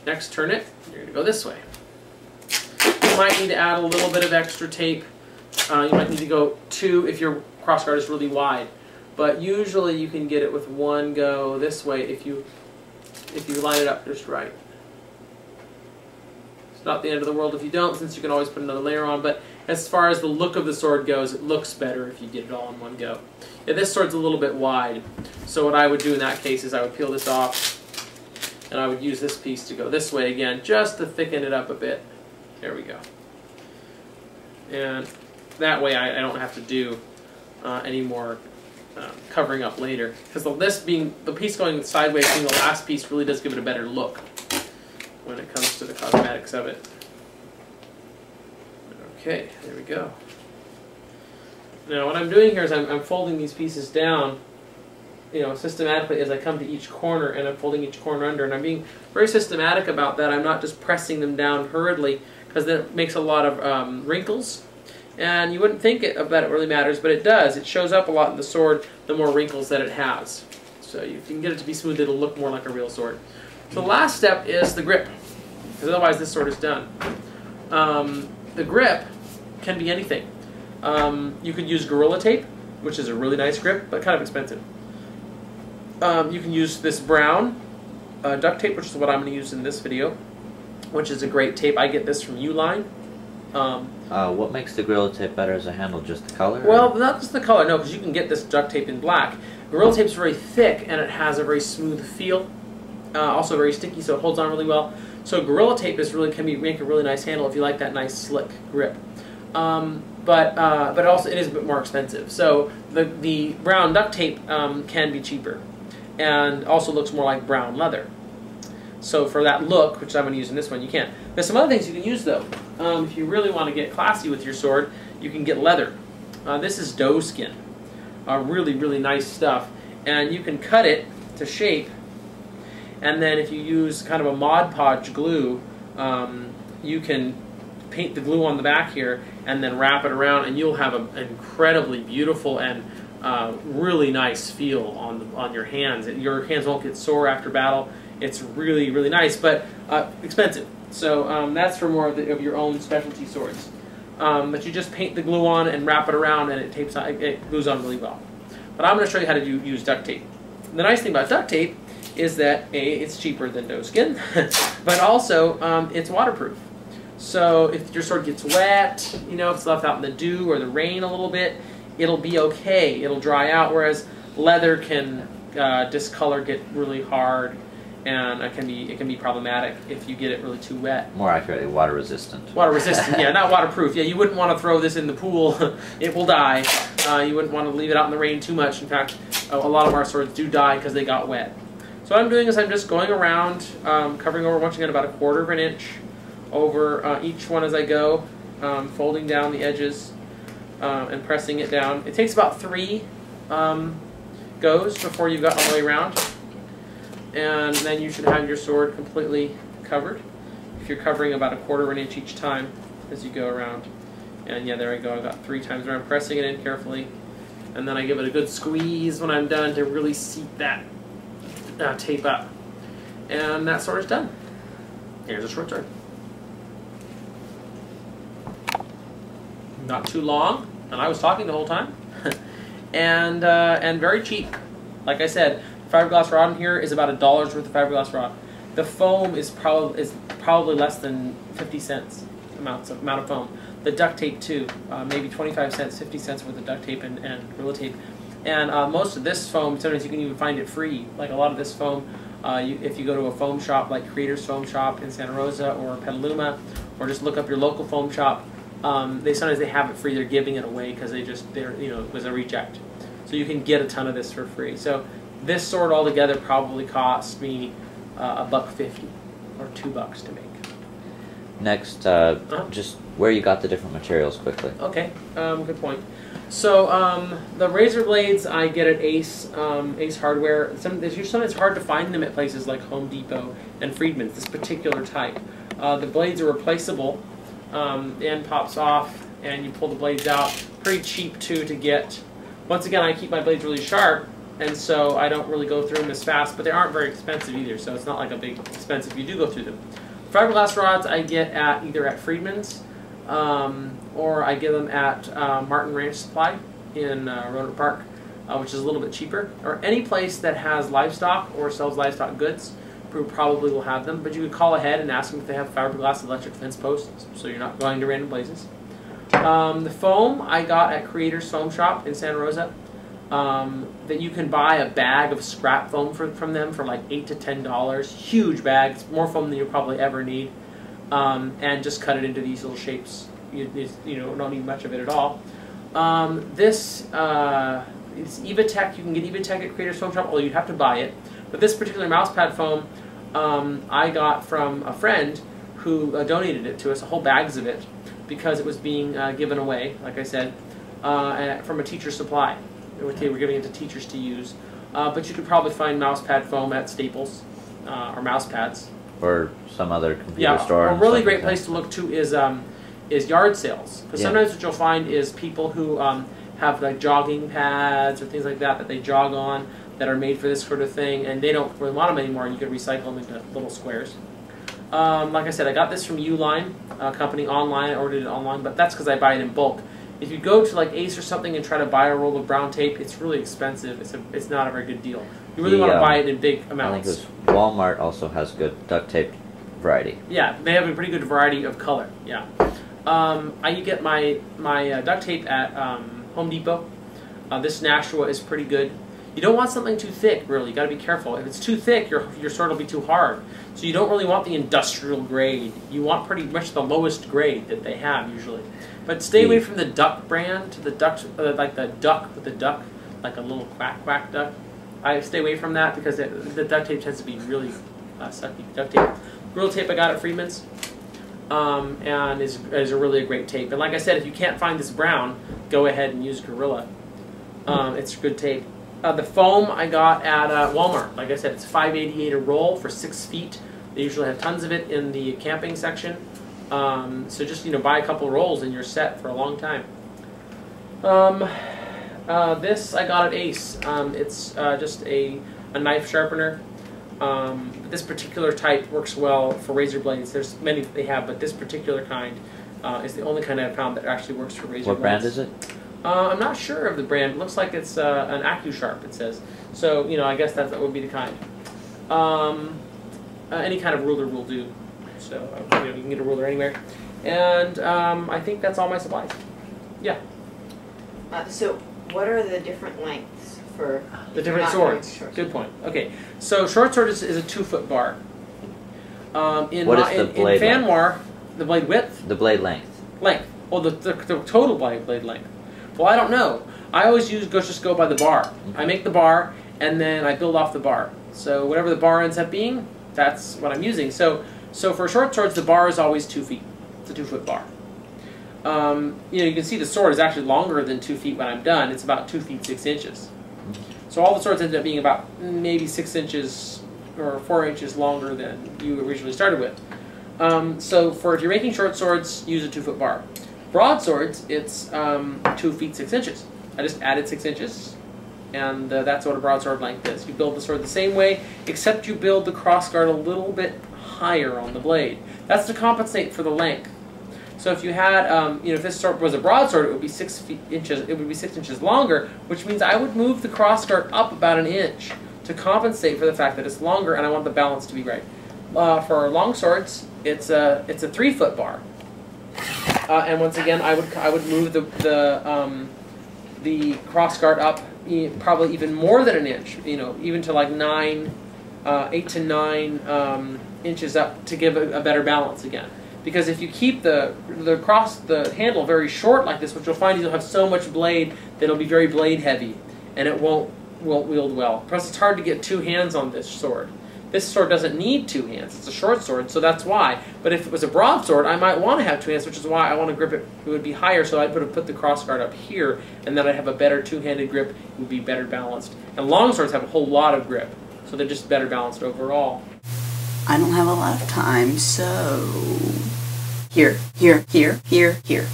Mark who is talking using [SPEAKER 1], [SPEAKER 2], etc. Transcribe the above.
[SPEAKER 1] next turn it, you're going to go this way. You might need to add a little bit of extra tape. You might need to go 2 if your crossguard is really wide. But usually you can get it with 1 go this way if you line it up just right. It's not the end of the world if you don't, since you can always put another layer on. But as far as the look of the sword goes, it looks better if you did it all in 1 go. Yeah, this sword's a little bit wide. So what I would do in that case is I would peel this off, and I would use this piece to go this way again, just to thicken it up a bit. There we go. And that way I don't have to do any more covering up later. Because the piece going sideways being the last piece really does give it a better look when it comes to the cosmetics of it. Okay, there we go. Now what I'm doing here is I'm folding these pieces down, systematically as I come to each corner, and I'm folding each corner under, and I'm being very systematic about that. I'm not just pressing them down hurriedly, because then it makes a lot of wrinkles. And you wouldn't think that it really matters, but it does. It shows up a lot in the sword, the more wrinkles that it has. So you can get it to be smooth, it'll look more like a real sword. So the last step is the grip, because otherwise this sword is done. The grip can be anything. You could use Gorilla Tape, which is a really nice grip, but kind of expensive. You can use this brown duct tape, which is what I'm going to use in this video, which is a great tape. I get this from Uline.
[SPEAKER 2] What makes the Gorilla Tape better as a handle? Just the color?
[SPEAKER 1] Well, not just the color, no, because you can get this duct tape in black. Gorilla Tape's very thick, and it has a very smooth feel. Also very sticky, so it holds on really well. So Gorilla Tape can make a really nice handle if you like that nice slick grip. But also it is a bit more expensive. So the brown duct tape can be cheaper, and also looks more like brown leather. So for that look, which I'm going to use in this one, you can. There's some other things you can use though. If you really want to get classy with your sword, you can get leather. This is doe skin. Really, really nice stuff. And you can cut it to shape, and then if you use kind of a Mod Podge glue, you can paint the glue on the back here and then wrap it around, and you'll have an incredibly beautiful and really nice feel on your hands. Your hands won't get sore after battle. It's really, really nice, but expensive. So that's for more of your own specialty swords. But you just paint the glue on and wrap it around, and it glues on really well. But I'm going to show you how to use duct tape. The nice thing about duct tape is that it's cheaper than doe skin, but also it's waterproof. So if your sword gets wet, if it's left out in the dew or the rain a little bit, it'll be okay. It'll dry out, whereas leather can discolor, get really hard, and it can be problematic if you get it really too wet.
[SPEAKER 2] More accurately, water resistant.
[SPEAKER 1] Water resistant, yeah, not waterproof. Yeah, you wouldn't want to throw this in the pool. It will die. You wouldn't want to leave it out in the rain too much. In fact, a lot of our swords do die because they got wet. So what I'm doing is I'm just going around, covering over, once again, about 1/4 of an inch over each one as I go, folding down the edges and pressing it down. It takes about 3 goes before you've got all the way around. And then you should have your sword completely covered. If you're covering about 1/4 of an inch each time as you go around. And yeah, there I go. I got 3 times around, pressing it in carefully. And then I give it a good squeeze when I'm done to really seat that tape up. And that sword is done. Here's a short sword. Not too long, and I was talking the whole time. and very cheap. Like I said, fiberglass rod in here is about $1 worth of fiberglass rod. The foam is probably less than 50 cents amount of foam. The duct tape too, maybe 25 cents, 50 cents worth of duct tape and Gorilla Tape. And most of this foam, sometimes you can even find it free. Like a lot of this foam, if you go to a foam shop like Creator's Foam Shop in Santa Rosa or Petaluma, or just look up your local foam shop, sometimes they have it free. They're giving it away because it was a reject. So you can get a ton of this for free. So this sword altogether probably cost me $1.50 or $2 to make.
[SPEAKER 2] Next, just where you got the different materials quickly.
[SPEAKER 1] Okay, good point. So the razor blades I get at Ace Hardware. Sometimes it's hard to find them at places like Home Depot and Friedman's, this particular type. The blades are replaceable. The end pops off and you pull the blades out. Pretty cheap too to get. Once again, I keep my blades really sharp, and so I don't really go through them as fast, but they aren't very expensive either, so it's not like a big expense if you do go through them. Fiberglass rods I get at either at Friedman's, or I get them at Martin Ranch Supply in Roanoke Park, which is a little bit cheaper, or any place that has livestock or sells livestock goods probably will have them, but you could call ahead and ask them if they have fiberglass electric fence posts, so you're not going to random places. The foam I got at Creator's Foam Shop in Santa Rosa, that you can buy a bag of scrap foam from them for like $8 to $10, huge bags, more foam than you'll probably ever need, and just cut it into these little shapes. You don't need much of it at all. It's EvaTech. You can get EvaTech at Creator's Foam Shop, although you'd have to buy it. But this particular mouse pad foam I got from a friend who donated it to us, whole bags of it, because it was being given away, like I said, from a teacher supply. They were giving it to teachers to use. But you could probably find mouse pad foam at Staples, or mouse pads.
[SPEAKER 2] Or some other computer store.
[SPEAKER 1] A really great place to look to is yard sales. Because sometimes what you'll find is people who have like jogging pads or things like that they jog on, that are made for this sort of thing, and they don't really want them anymore, and you can recycle them into little squares. Like I said, I got this from Uline company online. I ordered it online, but that's because I buy it in bulk. If you go to like Ace or something and try to buy a roll of brown tape, it's really expensive. It's not a very good deal. You really want to buy it in big amounts.
[SPEAKER 2] I think it was Walmart also has good duct tape variety.
[SPEAKER 1] Yeah, they have a pretty good variety of color. Yeah, I get my duct tape at Home Depot. This Nashua is pretty good. You don't want something too thick, really. You got to be careful. If it's too thick, your sword will be too hard. So you don't really want the industrial grade. You want pretty much the lowest grade that they have usually. But stay away from the duck brand, like the duck with the duck, like a little quack quack duck. I stay away from that because the duct tape tends to be really sucky duct tape. Gorilla tape I got at Friedman's, and is a really great tape. And like I said, if you can't find this brown, go ahead and use Gorilla. It's good tape. The foam I got at Walmart. Like I said, it's $5.88 a roll for 6 feet. They usually have tons of it in the camping section. So just buy a couple rolls and you're set for a long time. This I got at Ace. It's just a knife sharpener. This particular type works well for razor blades. There's many that they have, but this particular kind is the only kind I've found that actually works for razor blades.
[SPEAKER 2] What brand is it?
[SPEAKER 1] I'm not sure of the brand. It looks like it's an AccuSharp, it says. So, I guess that would be the kind. Any kind of ruler will do. So, you can get a ruler anywhere. And I think that's all my supplies. Yeah.
[SPEAKER 3] So, what are the different lengths for
[SPEAKER 1] the different swords? Good point. Okay. So, short sword is a 2-foot bar.
[SPEAKER 2] What is the blade
[SPEAKER 1] in Fan
[SPEAKER 2] length?
[SPEAKER 1] War, the blade width?
[SPEAKER 2] The blade length.
[SPEAKER 1] Length. Oh, the total blade length. Well, I don't know. I always just go by the bar. I make the bar, and then I build off the bar. So whatever the bar ends up being, that's what I'm using. So for short swords, the bar is always 2 feet. It's a 2-foot bar. You can see the sword is actually longer than 2 feet when I'm done. It's about 2 feet 6 inches. So all the swords end up being about maybe 6 inches or 4 inches longer than you originally started with. So if you're making short swords, use a 2-foot bar. Broadswords, it's 2 feet 6 inches. I just added 6 inches, and that's what a broadsword length is. You build the sword the same way, except you build the crossguard a little bit higher on the blade. That's to compensate for the length. So if you had, if this sword was a broadsword, it would be 6 inches. It would be 6 inches longer, which means I would move the crossguard up about an inch to compensate for the fact that it's longer, and I want the balance to be right. For long swords, it's a 3-foot bar. And once again, I would move the crossguard up probably even more than an inch, even to like 8 to 9 inches up to give a better balance again. Because if you keep the handle very short like this, what you'll find is you'll have so much blade that it'll be very blade heavy, and it won't wield well. Plus, it's hard to get 2 hands on this sword. This sword doesn't need 2 hands. It's a short sword, so that's why. But if it was a broadsword, I might want to have 2 hands, which is why I want to grip it. It would be higher, so I'd put the crossguard up here, and then I'd have a better 2-handed grip. It would be better balanced. And long swords have a whole lot of grip, so they're just better balanced overall.
[SPEAKER 4] I don't have a lot of time, so here, here, here, here, here.